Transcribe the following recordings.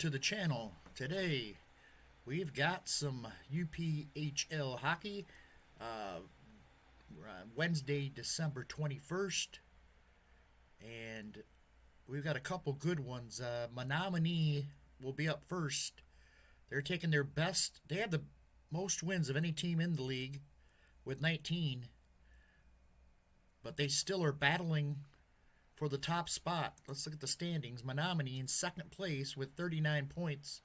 to the channel. Today we've got some UPHL hockey. We're on Wednesday, December 21st, and we've got a couple good ones. Menominee will be up first. They're taking their best. They have the most wins of any team in the league with 19, but they still are battling for the top spot. Let's look at the standings. Menominee in second place with 39 points.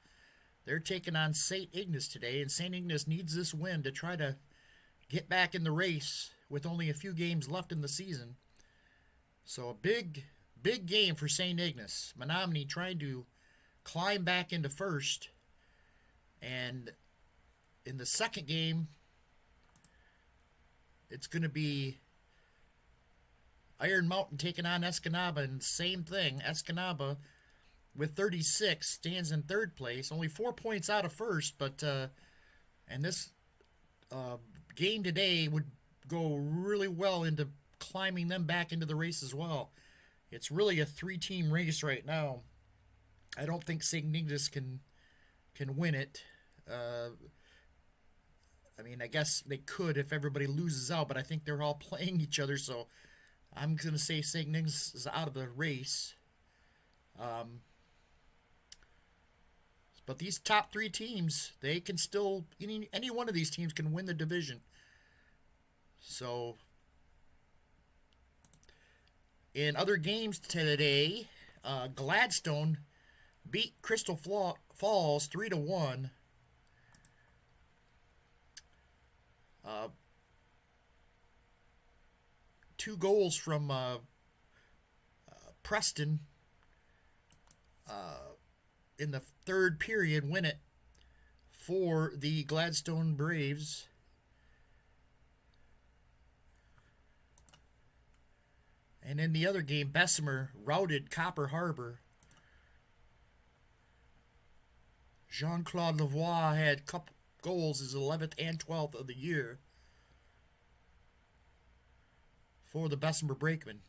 They're taking on St. Ignace today, and St. Ignace needs this win to try to get back in the race with only a few games left in the season. So a big game for St. Ignace. Menominee trying to climb back into first. And in the second game, it's going to be Iron Mountain taking on Escanaba, and same thing. Escanaba with 36 stands in third place, only 4 points out of first, but and this game today would go really well into climbing them back into the race as well. It's really a three-team race right now. I don't think St. Ignace can win it. I mean, I guess they could if everybody loses out, but I think they're all playing each other, so I'm going to say St. Ignace is out of the race. But these top three teams, they can still, any one of these teams can win the division. So, in other games today, Gladstone beat Crystal Falls 3-1. Two goals from Preston in the third period win it for the Gladstone Braves. And in the other game, Bessemer routed Copper Harbor. Jean-Claude Lavoie had a couple goals, his 11th and 12th of the year for the Bessemer Brakemen.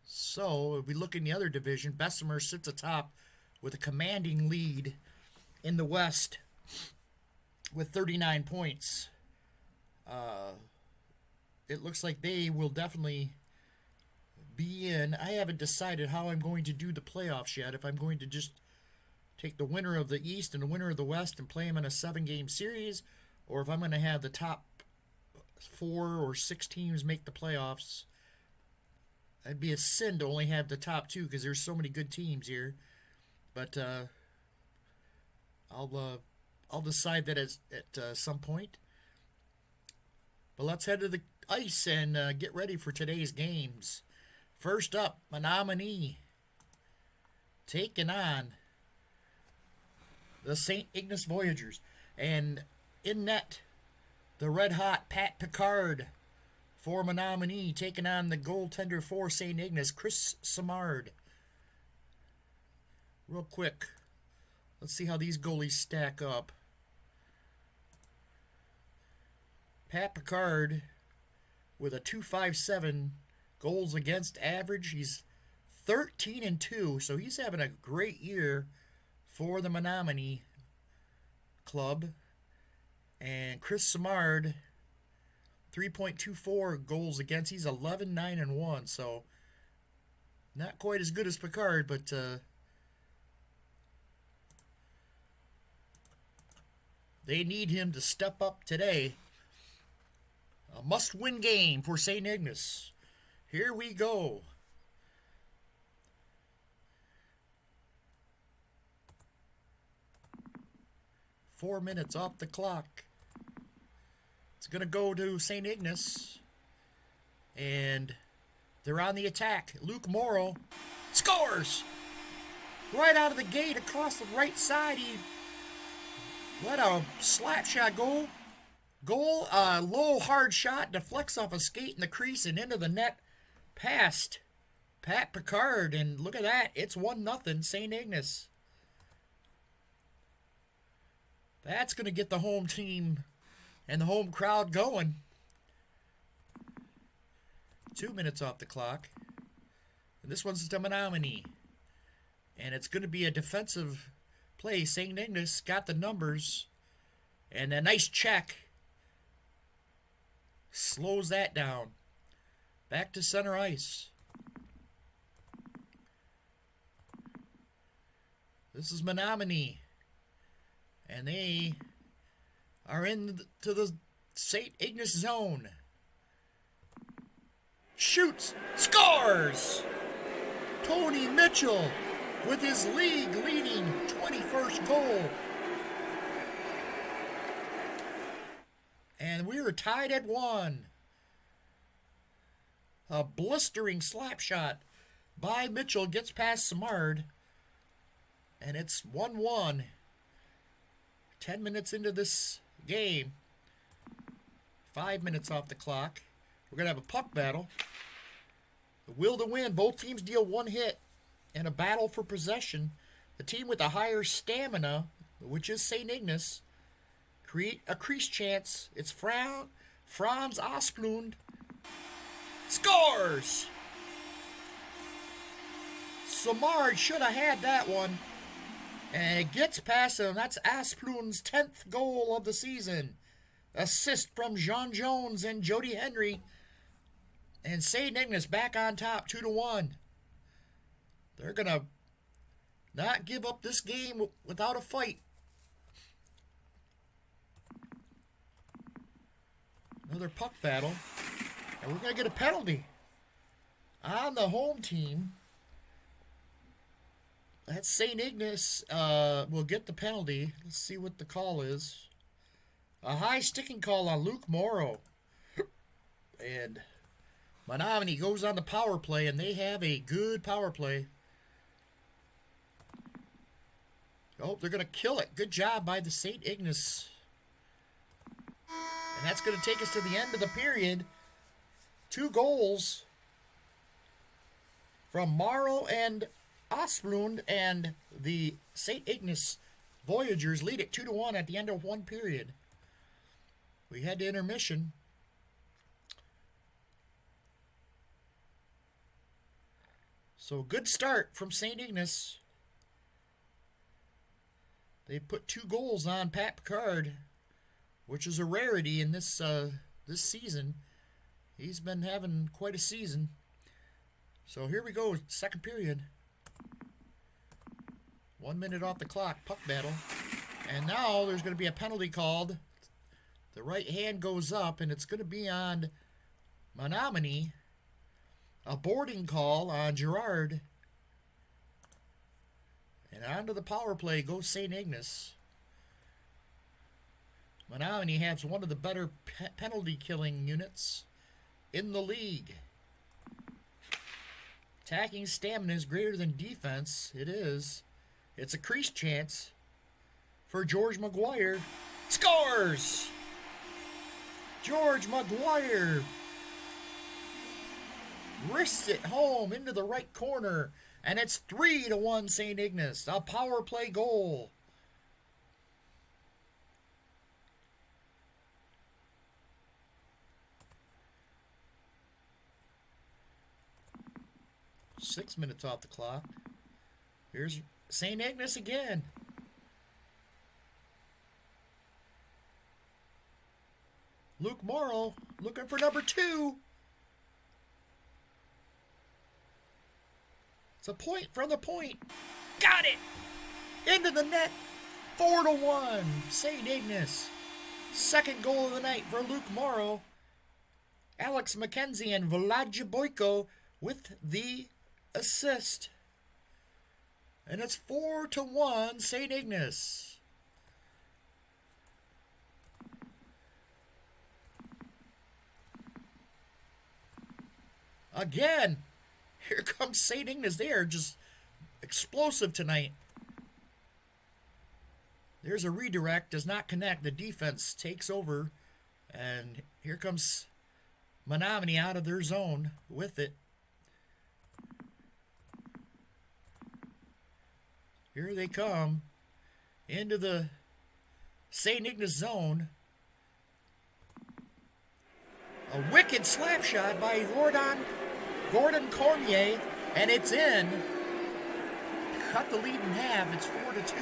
So, if we look in the other division, Bessemer sits atop with a commanding lead in the West with 39 points. It looks like they will definitely be in. I haven't decided how I'm going to do the playoffs yet. If I'm going to just take the winner of the East and the winner of the West and play them in a 7-game series, or if I'm going to have the top 4 or 6 teams make the playoffs. It'd be a sin to only have the top 2 because there's so many good teams here. But I'll decide that at some point. But let's head to the ice and get ready for today's games. First up, Menominee taking on the St. Ignace Voyageurs. And in net, the red-hot Pat Picard for Menominee taking on the goaltender for St. Ignace, Chris Simard. Real quick, let's see how these goalies stack up. Pat Picard with a .257 goals against average. He's 13-2, so he's having a great year for the Menominee club. And Chris Simard, 3.24 goals against. He's 11-9-1, so not quite as good as Picard, but they need him to step up today. A must-win game for St. Ignace. Here we go. Four minutes off the clock. It's going to go to St. Ignace. And they're on the attack. Luke Morrow scores! Right out of the gate across the right side. What a slap shot goal. Low hard shot, deflects off a skate in the crease and into the net past Pat Picard. And look at that, it's 1-0 St. Ignace. That's going to get the home team and the home crowd going. 2 minutes off the clock. And this one's to Menominee. And it's going to be a defensive play. St. Ignace got the numbers. And a nice check slows that down. Back to center ice. This is Menominee. And they are into the St. Ignace zone. Shoots. Scores! Tony Mitchell with his league-leading 21st goal. And we were tied at 1. A blistering slap shot by Mitchell gets past Simard. And it's 1-1. 10 minutes into this game. 5 minutes off the clock. We're going to have a puck battle. The will to win. Both teams deal one hit in a battle for possession. The team with the higher stamina, which is St. Ignace, create a crease chance. It's Franz Asplund. Scores! Simard should have had that one. And it gets past him. That's Asplund's 10th goal of the season. Assist from Jean Jones and Jody Henry. And St. Ignace back on top, 2-1. They're going to not give up this game without a fight. Another puck battle. And we're going to get a penalty on the home team. That's St. Ignace will get the penalty. Let's see what the call is. A high sticking call on Luke Morrow. And Menominee goes on the power play, and they have a good power play. Oh, they're going to kill it. Good job by the St. Ignace. And that's going to take us to the end of the period. 2 goals from Morrow and Asplund, and the St. Ignace Voyageurs lead it 2-1 at the end of one period. We had to intermission. So good start from St. Ignace. They put 2 goals on Pat Picard, which is a rarity in this season. He's been having quite a season. So here we go, second period. 1 minute off the clock, puck battle. And now there's going to be a penalty called. The right hand goes up, and it's going to be on Menominee. A boarding call on Gerard. And onto the power play goes St. Ignace. Menominee has one of the better penalty killing units in the league. Attacking stamina is greater than defense. It is. It's a crease chance for George McGuire. Scores! George McGuire wrists it home into the right corner. And it's 3-1 St. Ignace. A power play goal. Six minutes off the clock. Here's St. Ignace again. Luke Morrow looking for number 2. It's a point from the point. Got it! Into the net. 4-1. St. Ignace. Second goal of the night for Luke Morrow. Alex McKenzie and Vladja Boyko with the assist. And it's 4-1 St. Ignace. Again. Here comes St. Ignace. They are just explosive tonight. There's a redirect. Does not connect. The defense takes over. And here comes Menominee out of their zone with it. Here they come into the St. Ignace zone. A wicked slap shot by Gordon Cormier, and it's in. Cut the lead in half. It's 4-2.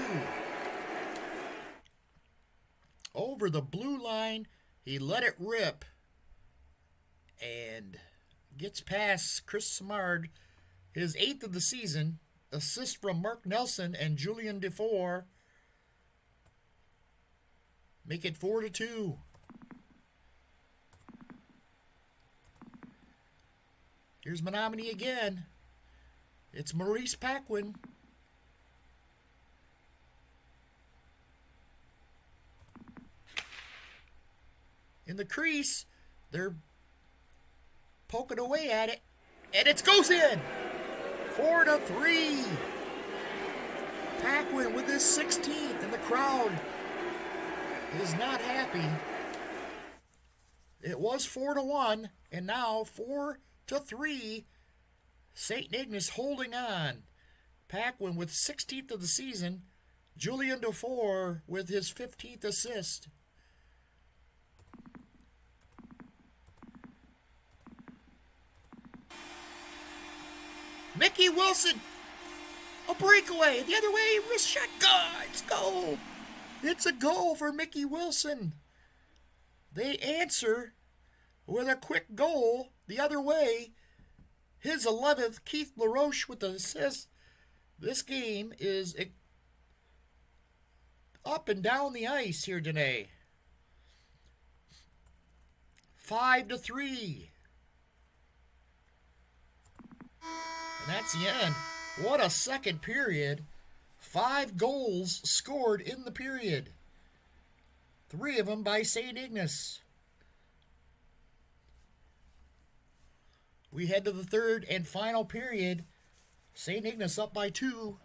Over the blue line, he let it rip and gets past Chris Simard, his 8th of the season. Assist from Mark Nelson and Julian DeFore. Make it 4-2. Here's Menominee again. It's Maurice Paquin. In the crease, they're poking away at it, and it goes in. 4-3. Paquin with his 16th, and the crowd is not happy. It was 4-1, and now 4-3. St. Ignace holding on. Paquin with 16th of the season. Julian DeFore with his 15th assist. Mickey Wilson, a breakaway. The other way, wrist shot. Let's go. It's a goal for Mickey Wilson. They answer with a quick goal the other way. His 11th, Keith LaRoche with the assist. This game is up and down the ice here today. 5-3. And that's the end. What a second period. 5 goals scored in the period. 3 of them by St. Ignace. We head to the third and final period. St. Ignace up by 2.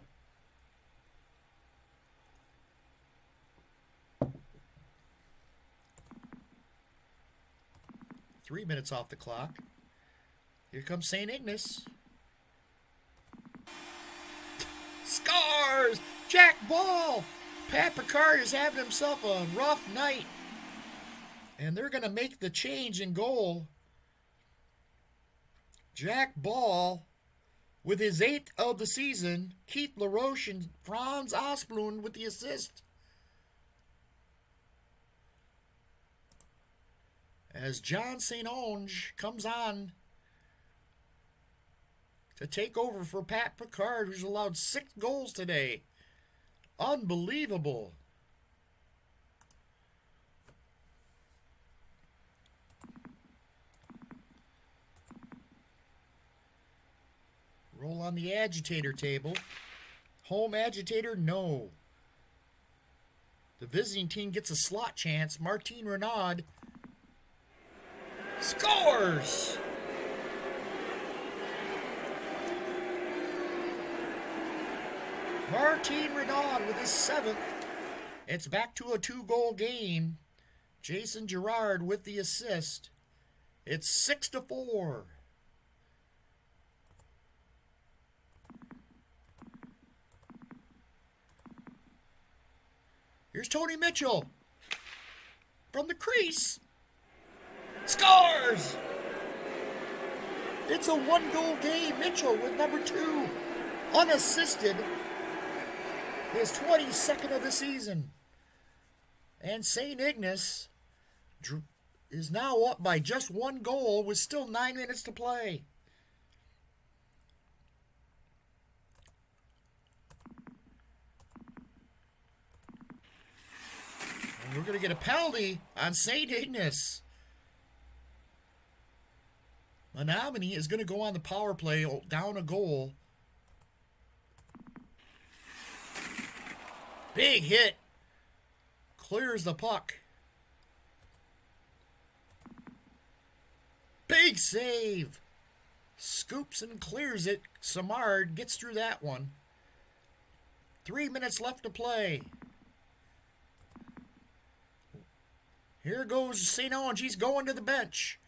Three minutes off the clock. Here comes St. Ignace. Scores! Jack Ball! Pat Picard is having himself a rough night. And they're going to make the change in goal. Jack Ball with his 8th of the season. Keith LaRoche and Franz Asplund with the assist. As John St. Onge comes on to take over for Pat Picard, who's allowed 6 goals today. Unbelievable. Roll on the agitator table. Home agitator, no. The visiting team gets a slot chance. Martin Renaud scores! Martin Renaud with his 7th. It's back to a 2-goal game. Jason Girard with the assist. It's 6-4. Here's Tony Mitchell from the crease. Scores! It's a 1-goal game. Mitchell with number 2. Unassisted. His 22nd of the season. And St. Ignace is now up by just 1 goal with still 9 minutes to play. And we're going to get a penalty on St. Ignace. Menominee is going to go on the power play down a goal. Big hit. Clears the puck. Big save. Scoops and clears it. Simard gets through that one. 3 minutes left to play. Here goes St. Onge. He's going to the bench.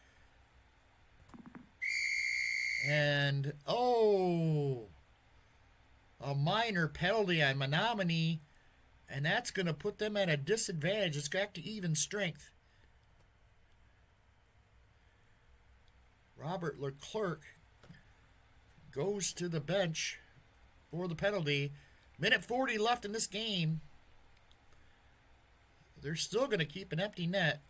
And, a minor penalty on Menominee. And that's going to put them at a disadvantage. It's back to even strength. Robert Leclerc goes to the bench for the penalty. Minute 40 left in this game. They're still going to keep an empty net.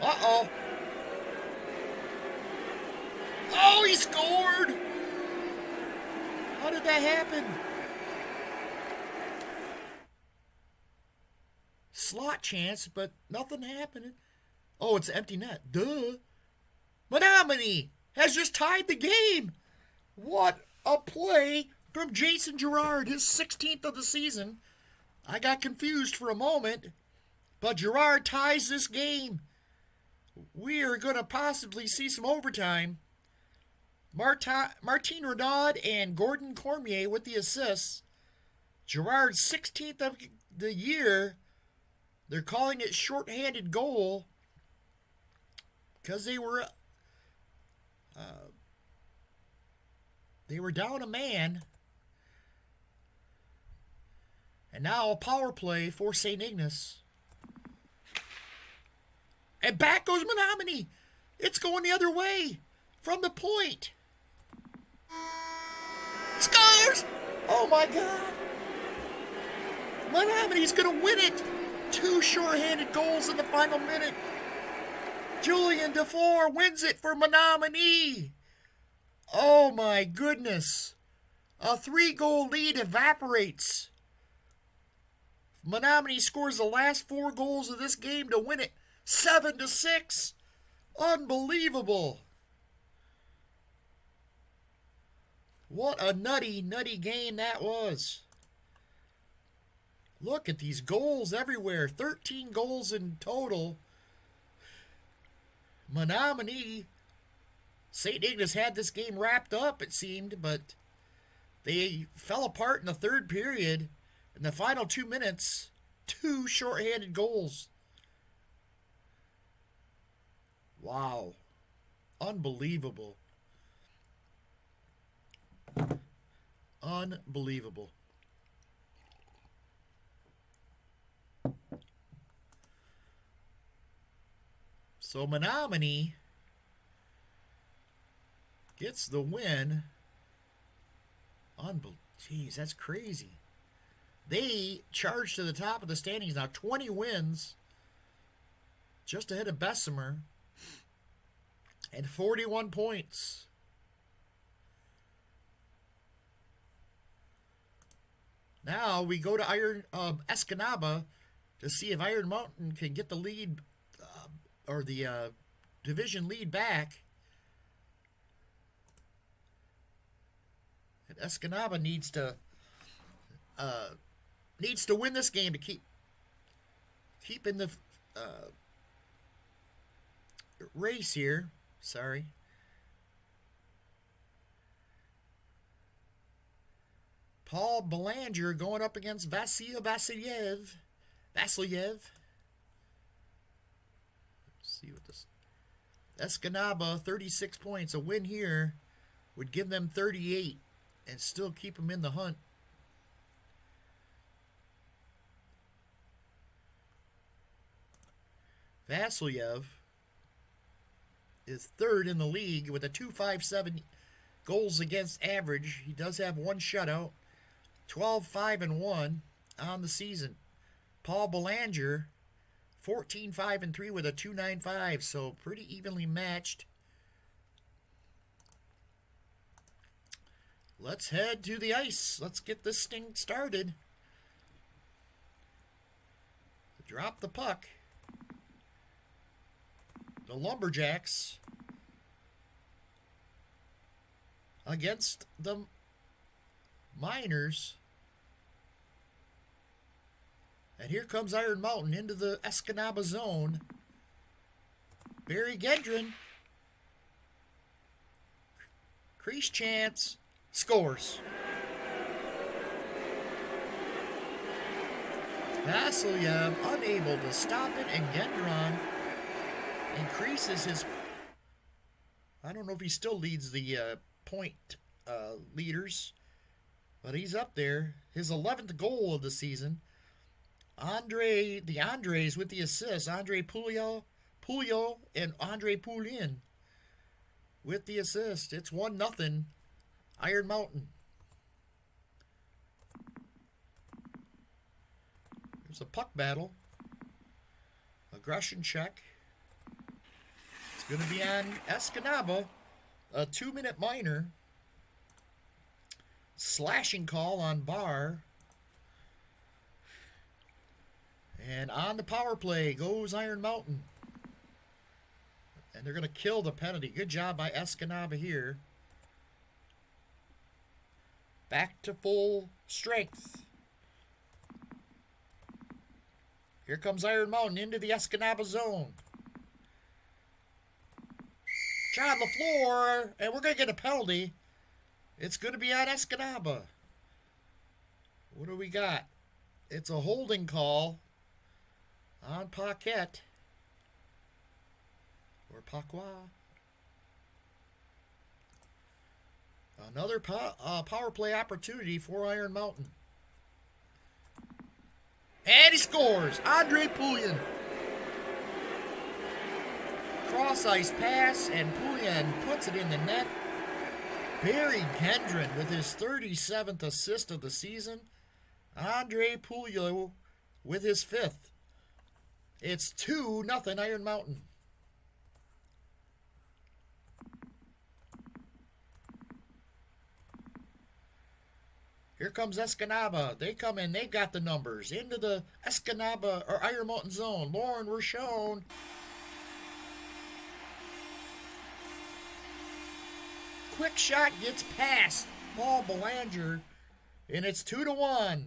Uh-oh. Oh, he scored! How did that happen? Slot chance, but nothing happening. Oh, it's an empty net. Duh. Menominee has just tied the game. What a play from Jason Girard, his 16th of the season. I got confused for a moment, but Girard ties this game. We are going to possibly see some overtime. Martin Renaud and Gordon Cormier with the assists. Girard's 16th of the year. They're calling it shorthanded goal because they were down a man. And now a power play for St. Ignace. And back goes Menominee. It's going the other way from the point. Scores! Oh my God. Menominee's going to win it. 2 shorthanded goals in the final minute. Julian DeFore wins it for Menominee. Oh my goodness. A 3-goal lead evaporates. Menominee scores the last 4 goals of this game to win it 7-6. Unbelievable. What a nutty game that was. Look at these goals everywhere. 13 goals in total. Menominee, St. Ignace had this game wrapped up, it seemed, but they fell apart in the third period. In the final 2 minutes, 2 shorthanded goals. Wow. Unbelievable. Unbelievable. So Menominee gets the win. Jeez, that's crazy. They charge to the top of the standings now, 20 wins, just ahead of Bessemer, and 41 points. Now we go to Escanaba to see if Iron Mountain can get the lead or the division lead back. And Escanaba needs to win this game to keep in the race here. Sorry. Paul Belanger going up against Vasilyev. Let's see what this... Escanaba, 36 points. A win here would give them 38 and still keep them in the hunt. Vasilyev is third in the league with a .257 goals against average. He does have 1 shutout. 12-5-1 on the season. Paul Belanger, 14-5-3 with a .295, so pretty evenly matched. Let's head to the ice. Let's get this thing started. Drop the puck. The Lumberjacks against the Miners. And here comes Iron Mountain into the Escanaba zone. Barry Gendron. Crease chance. Scores. Vasilyev unable to stop it, and Gendron increases his... I don't know if he still leads the point leaders, but he's up there. His 11th goal of the season. The Andres with the assist. Andre Pouliot and Andre Poulin with the assist. It's 1-0 Iron Mountain. There's a puck battle. Aggression check. It's going to be on Escanaba. A 2-minute minor. Slashing call on Barr. And on the power play goes Iron Mountain. And they're going to kill the penalty. Good job by Escanaba here. Back to full strength. Here comes Iron Mountain into the Escanaba zone. Shot on the floor, and we're going to get a penalty. It's going to be on Escanaba. What do we got? It's a holding call on Paquette. Or Paqua. Another power play opportunity for Iron Mountain. And he scores! Andre Poulin. Cross-ice pass, and Poulin puts it in the net. Barry Gendron with his 37th assist of the season. Andre Poulin with his 5th. It's 2-0 Iron Mountain. Here comes Escanaba. They come in. They've got the numbers. Into the Escanaba or Iron Mountain zone. Lauren Rochon. Quick shot gets past Paul Belanger. And it's 2-1.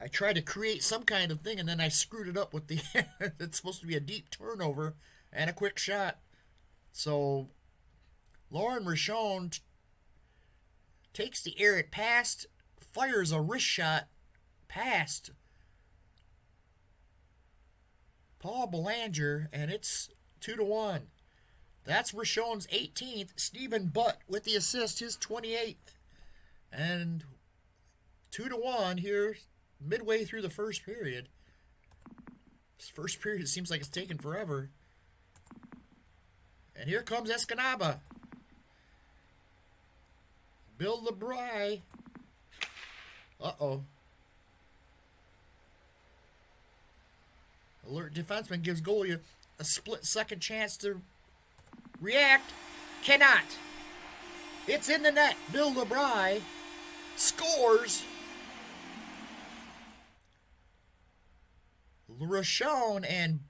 I tried to create some kind of thing and then I screwed it up with the... It's supposed to be a deep turnover and a quick shot. So... Lauren Rochon takes the air it passed, fires a wrist shot past Paul Belanger, and it's 2-1. That's Rochon's 18th. Stephen Butt with the assist, his 28th. And 2-1 here, midway through the first period. This first period seems like it's taken forever. And here comes Escanaba. Bill LeBry. Uh-oh. Alert defenseman gives goalie a split-second chance to react. Cannot. It's in the net. Bill LeBry scores. Rochon and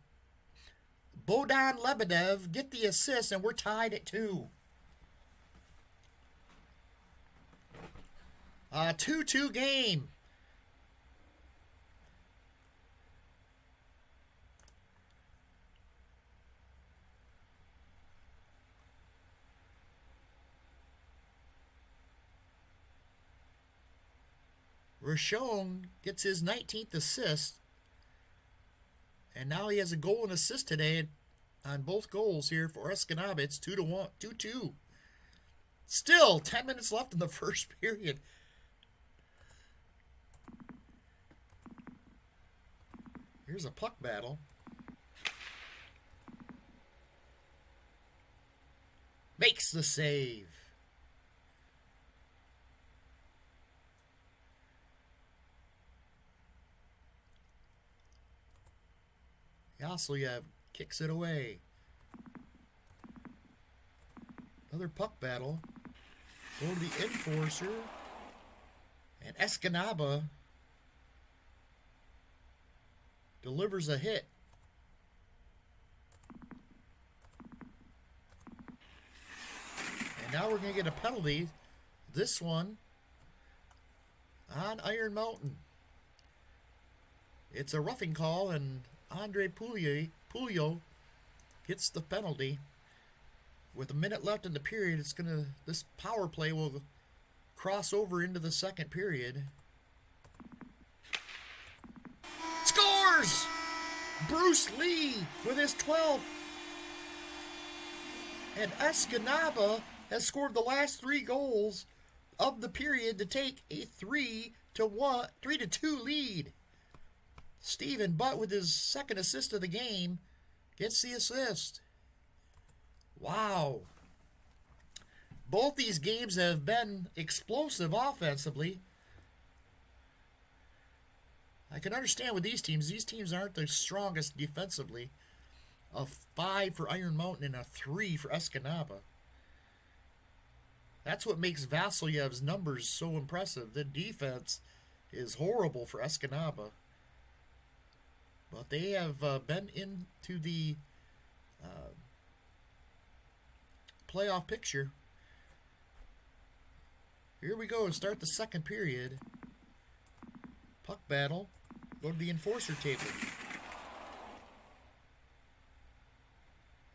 Bodan Lebedev get the assist, and we're tied at 2. 2-2 game. Rochon gets his 19th assist. And now he has a goal and assist today on both goals here for Escanaba. It's 2-1, 2-2. Still 10 minutes left in the first period. Here's a puck battle. Makes the save. Yaslyev kicks it away. Another puck battle. Go to the enforcer. And Escanaba delivers a hit. And now we're going to get a penalty. This one on Iron Mountain. It's a roughing call, and Andre Pouliot gets the penalty. With a minute left in the period, this power play will cross over into the second period. Scores! Bruce Lee with his 12th. And Escanaba has scored the last 3 goals of the period to take a 3-2 lead. Stephen Butt with his second assist of the game gets the assist. Wow. Both these games have been explosive offensively. I can understand with these teams. These teams aren't the strongest defensively. A 5 for Iron Mountain and a 3 for Escanaba. That's what makes Vasilyev's numbers so impressive. The defense is horrible for Escanaba. But they have been into the playoff picture. Here we go. Start the second period. Puck battle. Go to the enforcer table.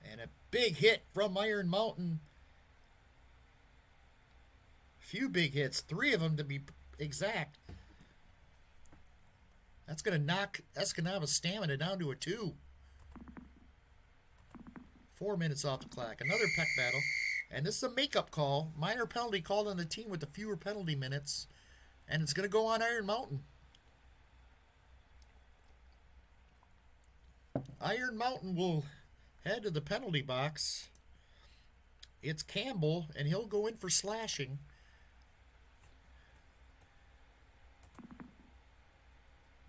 And a big hit from Iron Mountain. Few big hits. 3 of them to be exact. That's going to knock Escanaba's stamina down to a 2. 4 minutes off the clock. Another puck battle. And this is a makeup call. Minor penalty called on the team with the fewer penalty minutes. And it's going to go on Iron Mountain. Iron Mountain will head to the penalty box. It's Campbell, and he'll go in for slashing.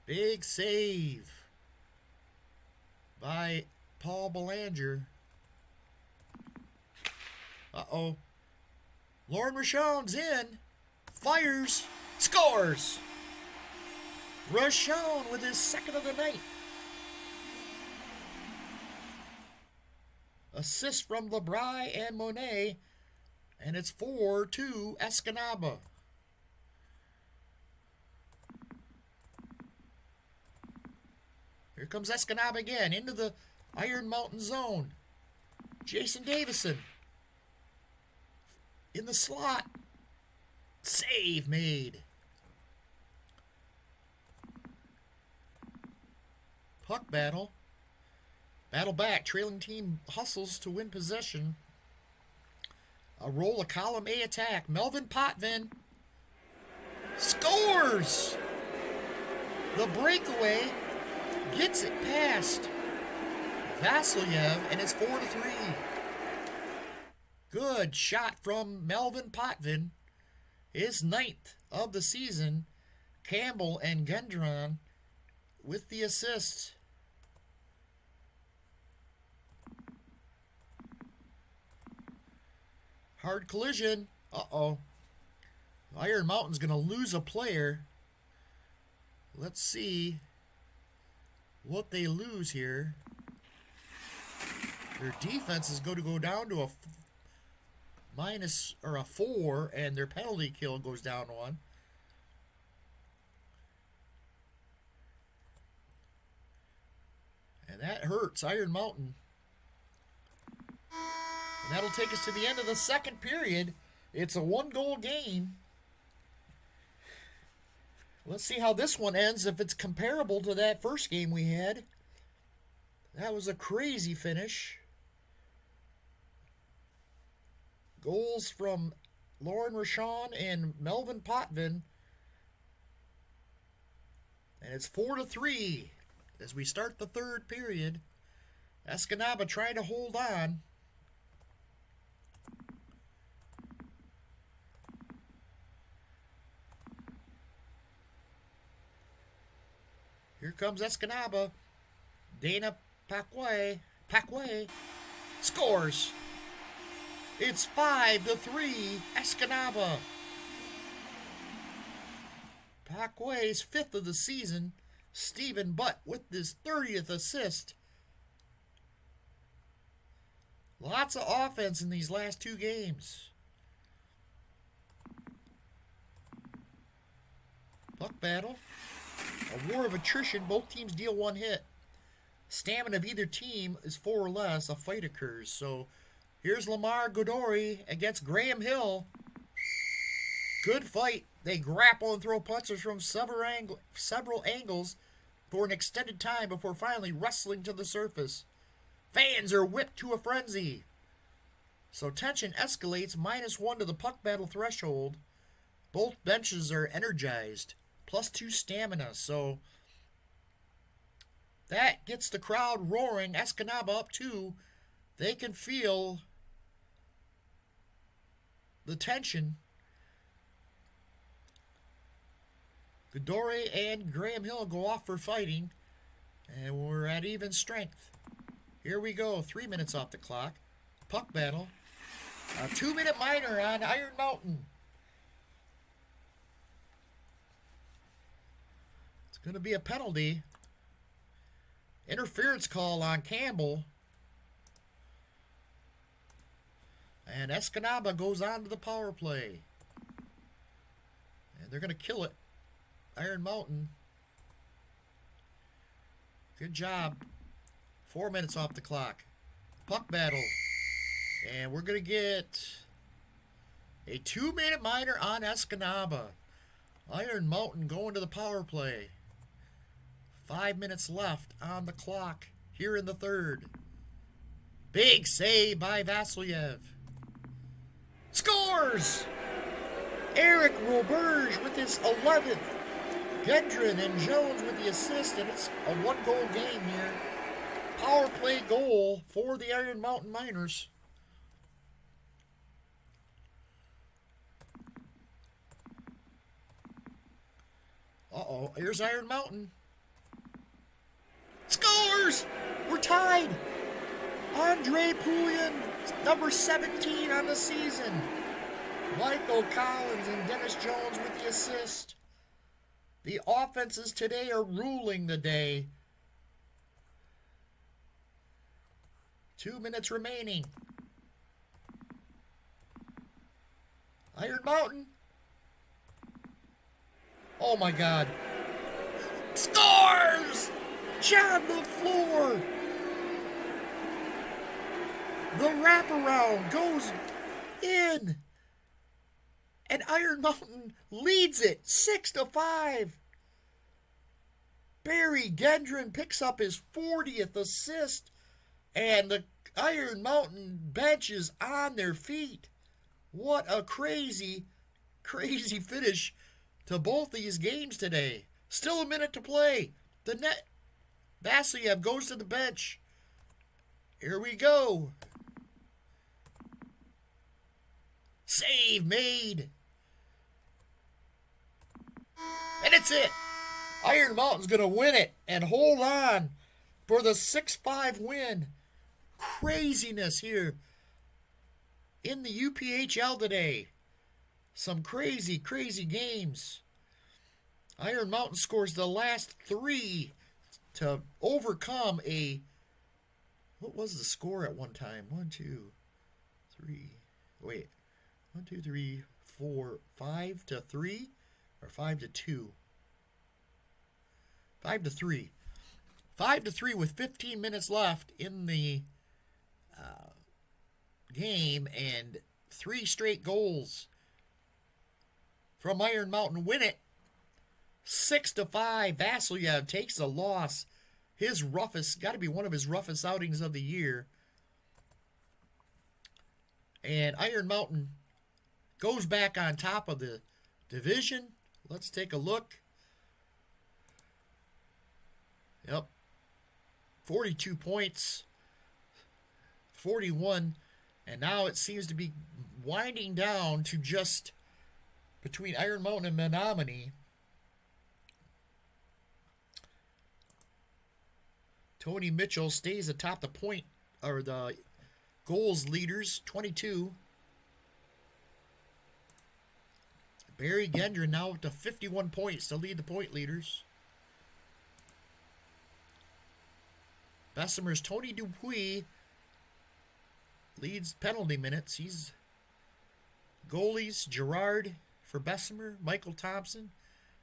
Big save by Paul Belanger. Uh-oh. Lauren Rochon's in. Fires. Scores. Rochon with his second of the night. Assist from LeBray and Monet. And it's 4-2 Escanaba. Here comes Escanaba again into the Iron Mountain zone. Jason Davison in the slot. Save made. Puck battle. Battle back. Trailing team hustles to win possession. A roll, a column A attack. Melvin Potvin scores! The breakaway gets it past Vasilyev, and it's 4-3. Good shot from Melvin Potvin. His 9th of the season. Campbell and Gendron with the assist. Hard collision. Uh-oh. Iron Mountain's going to lose a player. Let's see what they lose here. Their defense is going to go down to a minus or a 4, and their penalty kill goes down 1. And that hurts Iron Mountain. And that'll take us to the end of the second period. It's a 1-goal game. Let's see how this one ends, if it's comparable to that first game we had. That was a crazy finish. Goals from Lauren Rochon and Melvin Potvin. And it's 4-3 as we start the third period. Escanaba trying to hold on. Here comes Escanaba. Dana Paquet scores. It's 5-3 Escanaba. Paquet's 5th of the season. Stephen Butt with his 30th assist. Lots of offense in these last 2 games. Puck battle. A war of attrition. Both teams deal 1 hit. Stamina of either team is 4 or less. A fight occurs. So here's Lamar Godori against Graham Hill. Good fight. They grapple and throw punches from several angles for an extended time before finally wrestling to the surface. Fans are whipped to a frenzy. So tension escalates, -1 to the puck battle threshold. Both benches are energized. +2 stamina. So That gets the crowd roaring. Escanaba up 2. They can feel the tension. Godore and Graham Hill go off for fighting. And we're at even strength. Here we go. 3 minutes off the clock. Puck battle. A 2-minute minor on Iron Mountain. It's going to be a penalty. Interference call on Campbell. And Escanaba goes on to the power play. And they're going to kill it. Iron Mountain. Good job. 4 minutes off the clock. Puck battle. And we're going to get a 2-minute minor on Escanaba. Iron Mountain going to the power play. 5 minutes left on the clock here in the third. Big save by Vasilyev. Scores! Eric Roberge with his 11th. Gendron and Jones with the assist, and it's a 1-goal game here. Power play goal for the Iron Mountain Miners. Uh-oh, here's Iron Mountain. Scores! We're tied! Andre Poulian, number 17 on the season. Michael Collins and Dennis Jones with the assist. The offenses today are ruling the day. 2 minutes remaining. Iron Mountain. Oh my God. Scores! John LaFleur. The wraparound goes in. And Iron Mountain leads it 6-5. Barry Gendron picks up his 40th assist. And the Iron Mountain bench is on their feet. What a crazy, crazy finish to both these games today. Still a minute to play. The net. Vasilyev goes to the bench. Here we go. Save made. And it's it. Iron Mountain's going to win it and hold on for the 6-5 win. Craziness here in the UPHL today. Some crazy, crazy games. Iron Mountain scores the last 3 to overcome a... What was the score at one time? 1, 2, 3... Wait. 1, 2, 3, 4, 5-3? Or 5-2? 5-3. 5-3 with 15 minutes left in the game, and 3 straight goals from Iron Mountain win it. 6-5. Vasilyev takes the loss. His roughest, got to be one of his roughest outings of the year. And Iron Mountain goes back on top of the division. Let's take a look. Yep. 42 points. 41. And now it seems to be winding down to just between Iron Mountain and Menominee. Tony Mitchell stays atop the point, or the goals leaders, 22. Barry Gendron now up to 51 points to lead the point leaders. Bessemer's Tony Dupuis leads penalty minutes. He's goalies, Gerard for Bessemer, Michael Thompson.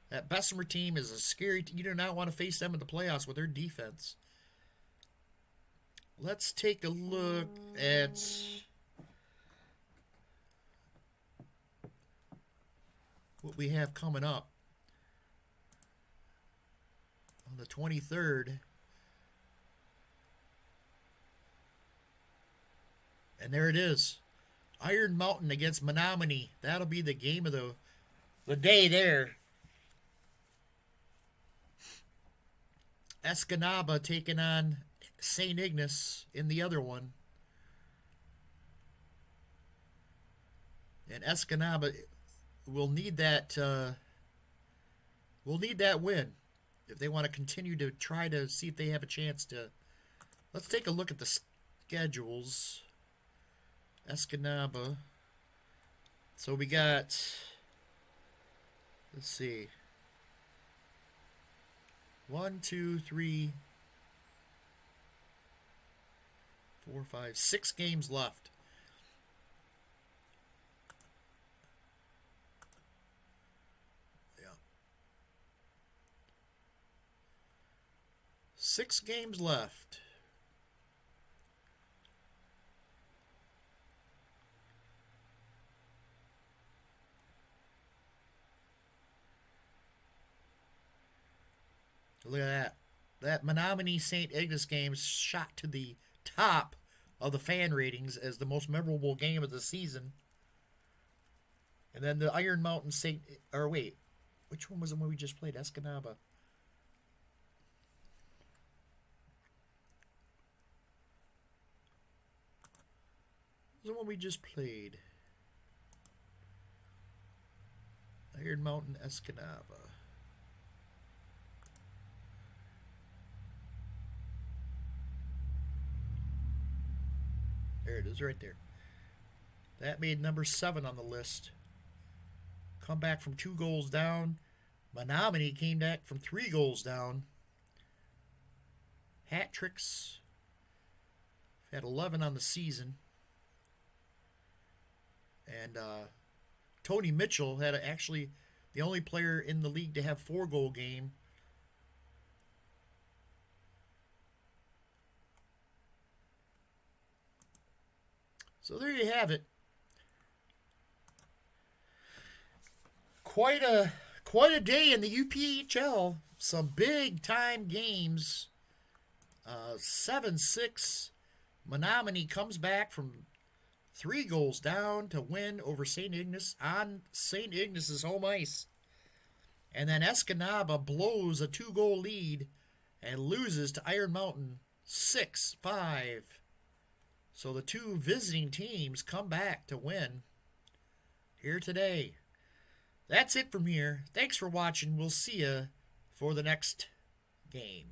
That Bessemer team is a scary team. You do not want to face them in the playoffs with their defense. Let's take a look at what we have coming up on the 23rd. And there it is. Iron Mountain against Menominee. That'll be the game of the day there. Escanaba taking on St. Ignace in the other one. And Escanaba will need that win if they want to continue to try to see if they have a chance to. Let's take a look at the schedules. Escanaba. So we got, let's see, 1, 2, 3, 4, 5, 6 games left. Yeah. 6 games left. Look at that. That Menominee St. Ignace game shot to the top of the fan ratings as the most memorable game of the season. And then the Iron Mountain St. Or wait, which one was the one we just played? Escanaba. The one we just played. Iron Mountain Escanaba. There it is right there. That made number 7 on the list. Come back from 2 goals down. Menominee came back from 3 goals down. Hat tricks. Had 11 on the season. And Tony Mitchell had actually the only player in the league to have 4-goal game. So there you have it. Quite a day in the UPHL. Some big time games. 7-6. Menominee comes back from 3 goals down to win over St. Ignace on St. Ignace's home ice. And then Escanaba blows a 2-goal lead and loses to Iron Mountain 6-5. So the 2 visiting teams come back to win here today. That's it from here. Thanks for watching. We'll see you for the next game.